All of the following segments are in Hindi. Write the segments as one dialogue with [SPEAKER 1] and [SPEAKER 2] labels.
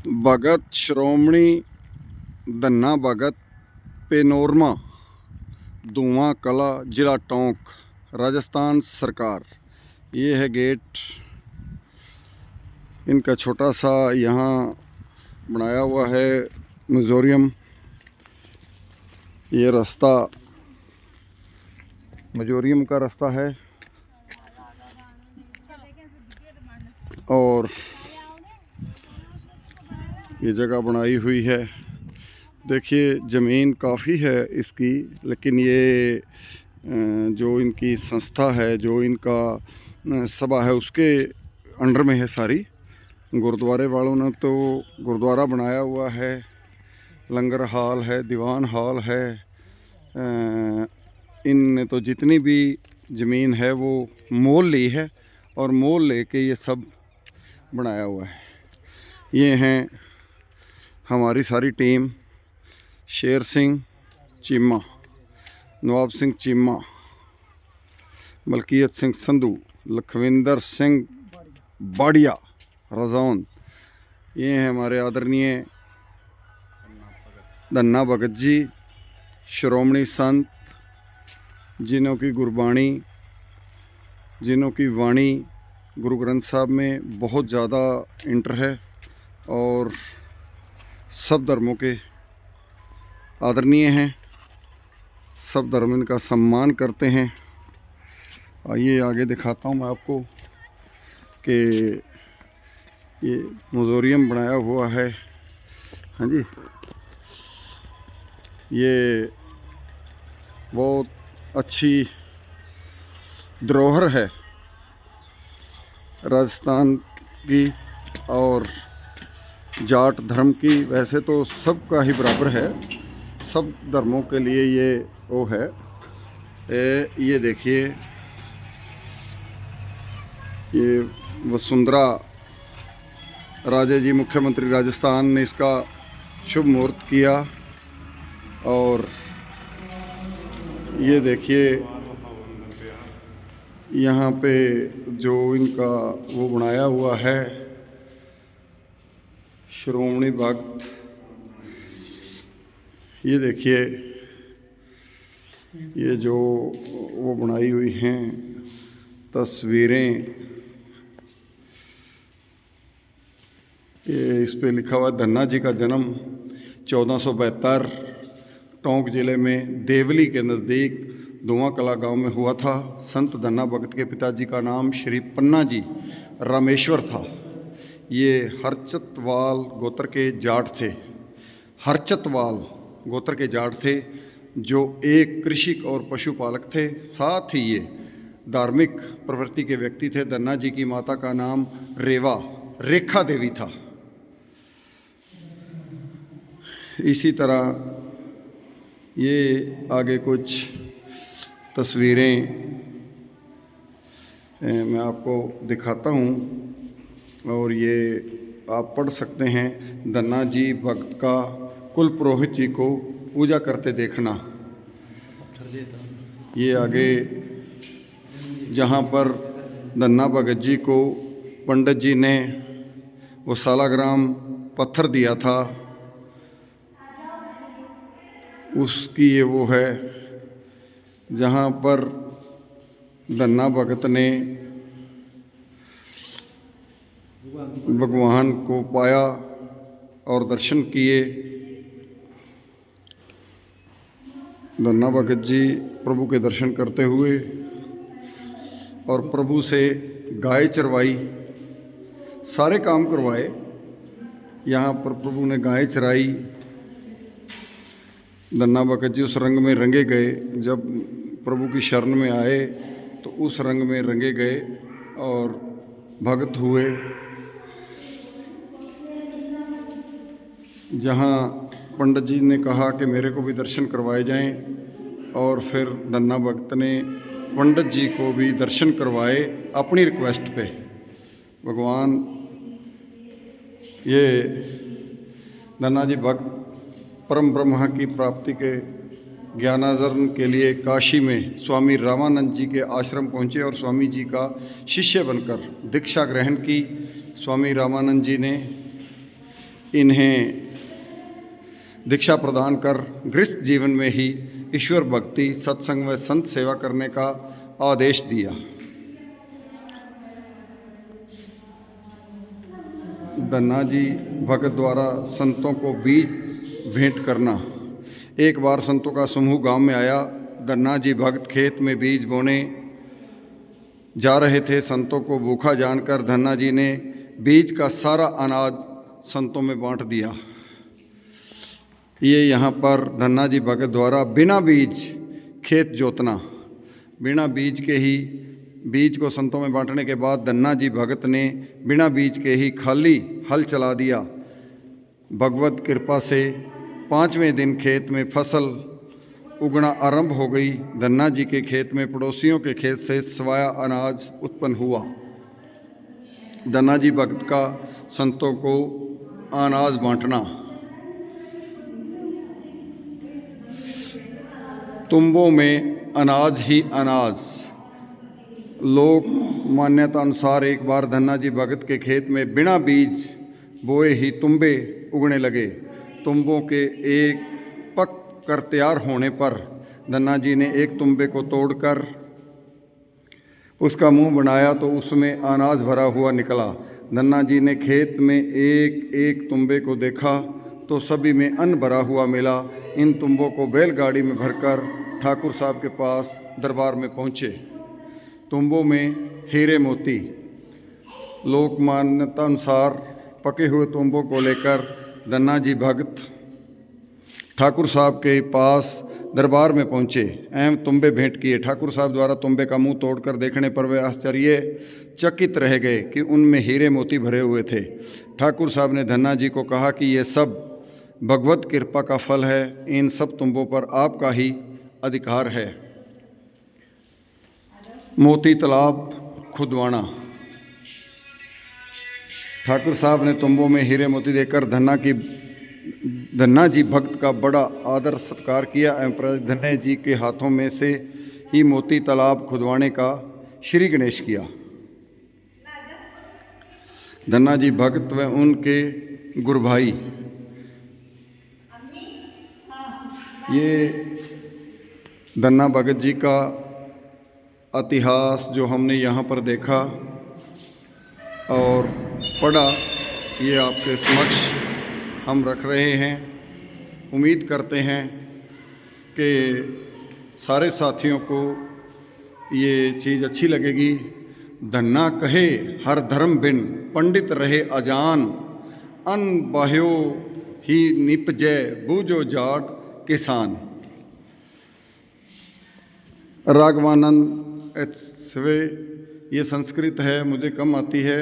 [SPEAKER 1] भगत श्रोमणी धन्ना भगत पेनोरमा धुआं कला जिला टोंक राजस्थान सरकार। ये है गेट इनका छोटा सा यहाँ बनाया हुआ है म्यूजियम। ये रास्ता म्यूजियम का रास्ता है और ये जगह बनाई हुई है। देखिए ज़मीन काफ़ी है इसकी, लेकिन ये जो इनकी संस्था है, जो इनका सभा है, उसके अंडर में है सारी। गुरुद्वारे वालों ने तो गुरुद्वारा बनाया हुआ है, लंगर हॉल है, दीवान हॉल है। इनने तो जितनी भी ज़मीन है वो मोल ली है और मोल लेके ये सब बनाया हुआ है। ये हैं हमारी सारी टीम, शेर सिंह चीमा, नवाब सिंह चीमा, मलकियत सिंह संधू, लखविंदर सिंह बाड़िया रजौन। ये हैं हमारे आदरणीय धन्ना भगत जी, श्रोमणी संत, जिन्हों की गुरबाणी, जिन्हों की वाणी गुरु ग्रंथ साहब में बहुत ज़्यादा इंटर है और सब धर्मों के आदरणीय हैं। सब धर्म इनका सम्मान करते हैं। आइए आगे दिखाता हूँ मैं आपको कि ये म्यूजियम बनाया हुआ है। हाँ जी, ये बहुत अच्छी धरोहर है राजस्थान की और जाट धर्म की। वैसे तो सबका ही बराबर है, सब धर्मों के लिए ये वो है। ये देखिए, ये वसुंधरा राजे जी मुख्यमंत्री राजस्थान ने इसका शुभ मुहूर्त किया। और ये देखिए यहाँ पे जो इनका वो बनाया हुआ है श्रोमणी भक्त। ये देखिए, ये जो वो बनाई हुई हैं तस्वीरें, ये इस पे लिखा हुआ धन्ना जी का जन्म 1472 टोंक ज़िले में देवली के नज़दीक धुआं कला गांव में हुआ था। संत धन्ना भगत के पिताजी का नाम श्री पन्ना जी रामेश्वर था। ये हरचतवाल गोत्र के जाट थे। हरचतवाल गोत्र के जाट थे जो एक कृषिक और पशुपालक थे। साथ ही ये धार्मिक प्रवृत्ति के व्यक्ति थे। धन्ना जी की माता का नाम रेखा देवी था। इसी तरह ये आगे कुछ तस्वीरें मैं आपको दिखाता हूँ और ये आप पढ़ सकते हैं। धन्ना जी भक्त का कुल पुरोहित जी को पूजा करते देखना। ये आगे जहाँ पर धन्ना भगत जी को पंडित जी ने वो सालाग्राम पत्थर दिया था, उसकी ये वो है जहाँ पर धन्ना भगत ने भगवान को पाया और दर्शन किए। धन्ना भगत जी प्रभु के दर्शन करते हुए और प्रभु से गाय चरवाई, सारे काम करवाए। यहाँ पर प्रभु ने गाय चराई। धन्ना भगत जी उस रंग में रंगे गए। जब प्रभु की शरण में आए तो उस रंग में रंगे गए और भक्त हुए। जहाँ पंडित जी ने कहा कि मेरे को भी दर्शन करवाए जाएं, और फिर धन्ना भक्त ने पंडित जी को भी दर्शन करवाए अपनी रिक्वेस्ट पे। भगवान ये धन्ना जी भक्त परम ब्रह्म की प्राप्ति के ज्ञानार्जन के लिए काशी में स्वामी रामानंद जी के आश्रम पहुँचे और स्वामी जी का शिष्य बनकर दीक्षा ग्रहण की। स्वामी रामानंद जी ने इन्हें दीक्षा प्रदान कर गृहस्थ जीवन में ही ईश्वर भक्ति, सत्संग व संत सेवा करने का आदेश दिया। धन्ना जी भगत द्वारा संतों को बीज भेंट करना। एक बार संतों का समूह गांव में आया। धन्ना जी भगत खेत में बीज बोने जा रहे थे। संतों को भूखा जानकर धन्ना जी ने बीज का सारा अनाज संतों में बांट दिया। ये यहाँ पर धन्ना जी भगत द्वारा बिना बीज खेत जोतना, बिना बीज के ही बीज को संतों में बांटने के बाद धन्ना जी भगत ने बिना बीज के ही खाली हल चला दिया। भगवत कृपा से 5वें दिन खेत में फसल उगना आरंभ हो गई। धन्ना जी के खेत में पड़ोसियों के खेत से सवाया अनाज उत्पन्न हुआ। धन्ना जी भगत का संतों को अनाज बांटना। तुम्बों में अनाज ही अनाज। लोक मान्यता अनुसार एक बार धन्ना जी भगत के खेत में बिना बीज बोए ही तुम्बे उगने लगे। तुम्बों के एक पक कर तैयार होने पर धन्ना जी ने एक तुम्बे को तोड़कर उसका मुंह बनाया तो उसमें अनाज भरा हुआ निकला। धन्ना जी ने खेत में एक एक तुम्बे को देखा तो सभी में अन्न भरा हुआ मिला। इन तुम्बों को बैलगाड़ी में भरकर ठाकुर साहब के पास दरबार में पहुँचे। तुम्बों में हीरे मोती। लोक मान्यता अनुसार पके हुए तुम्बों को लेकर धन्ना जी भगत ठाकुर साहब के पास दरबार में पहुँचे एवं तुम्बे भेंट किए। ठाकुर साहब द्वारा तुम्बे का मुंह तोड़कर देखने पर वे आश्चर्यचकित रह गए कि उनमें हीरे मोती भरे हुए थे। ठाकुर साहब ने धन्ना जी को कहा कि ये सब भगवत कृपा का फल है। इन सब तुम्बों पर आपका ही अधिकार है। मोती तालाब खुदवाना। ठाकुर साहब ने तुम्बों में हीरे मोती देखकर धन्ना जी भक्त का बड़ा आदर सत्कार किया एवं धन्ना जी के हाथों में से ही मोती तालाब खुदवाने का श्री गणेश किया। धन्ना जी भक्त व उनके गुरु भाई। ये धन्ना भगत जी का इतिहास जो हमने यहाँ पर देखा और पढ़ा, ये आपके समक्ष हम रख रहे हैं। उम्मीद करते हैं कि सारे साथियों को ये चीज़ अच्छी लगेगी। धन्ना कहे हर धर्म बिन, पंडित रहे अजान, अन बाह्यो ही निपजय, बूझो जाट किसान। राघवानंद स्वे, ये संस्कृत है, मुझे कम आती है,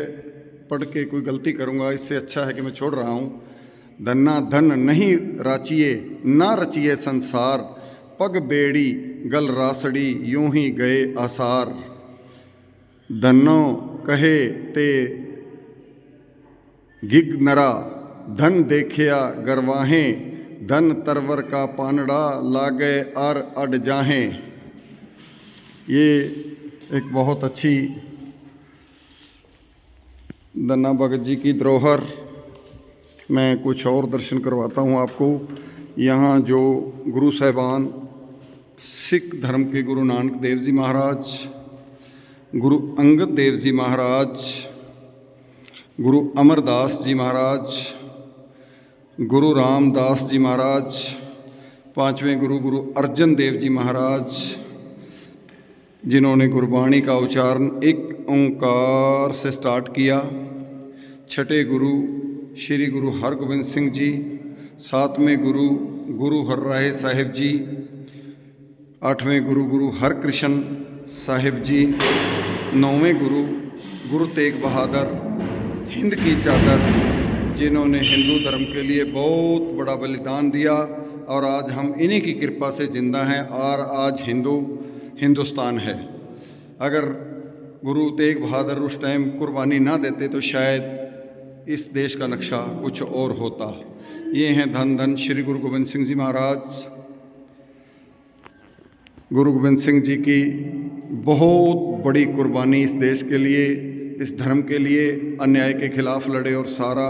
[SPEAKER 1] पढ़ के कोई गलती करूँगा, इससे अच्छा है कि मैं छोड़ रहा हूँ। धन्ना धन नहीं राचिए, ना रचिए संसार, पग बेड़ी गल रासड़ी, यूं ही गए आसार। धन्नो कहे ते गिग नरा, धन देखिया गरवाहें, धन तरवर का पानड़ा, लागे अर अड जाहें। ये एक बहुत अच्छी धन्ना भगत जी की धरोहर। मैं कुछ और दर्शन करवाता हूँ आपको। यहाँ जो गुरु साहिबान, सिख धर्म के गुरु नानक देव जी महाराज, गुरु अंगद देव जी महाराज, गुरु अमरदास जी महाराज, गुरु रामदास जी महाराज, 5वें गुरु गुरु अर्जन देव जी महाराज, जिन्होंने गुरबाणी का उच्चारण एक ओंकार से स्टार्ट किया। 6ठे गुरु श्री गुरु हरगोबिंद सिंह जी, 7वें गुरु गुरु हरराय साहिब जी, 8वें गुरु गुरु हरकृष्ण साहिब जी, 9वें गुरु गुरु तेग बहादुर हिंद की चादर, जिन्होंने हिंदू धर्म के लिए बहुत बड़ा बलिदान दिया और आज हम इन्हीं की कृपा से जिंदा हैं और आज हिंदुस्तान है। अगर गुरु तेग बहादुर उस टाइम कुर्बानी ना देते तो शायद इस देश का नक्शा कुछ और होता। ये हैं धन धन श्री गुरु गोविंद सिंह जी महाराज। गुरु गोविंद सिंह जी की बहुत बड़ी कुर्बानी इस देश के लिए, इस धर्म के लिए, अन्याय के खिलाफ लड़े और सारा